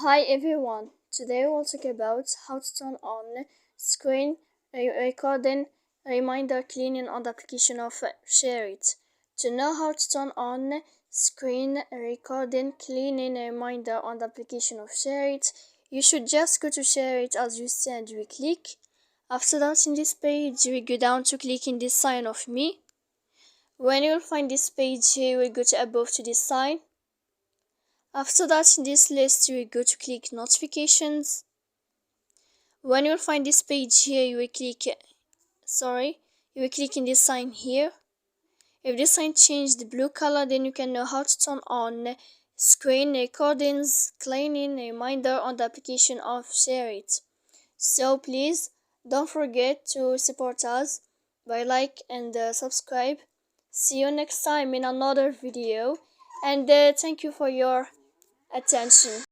Hi everyone, today we'll talk about how to turn on screen recording reminder cleaning on the application of Shareit. To know how to turn on screen recording cleaning reminder on the application of Shareit, you should just go to Shareit as you see and we click. After that, in this page, we go down to click in this sign of me. When you'll find this page here, we go to above to this sign. After that, in this list, you will go to click notifications. When you'll find this page here, you will click in this sign here. If this sign changed the blue color, then you can know how to turn on screen recordings cleaning reminder on the application of Shareit. So please don't forget to support us by like and subscribe. See you next time in another video, and thank you for your attention.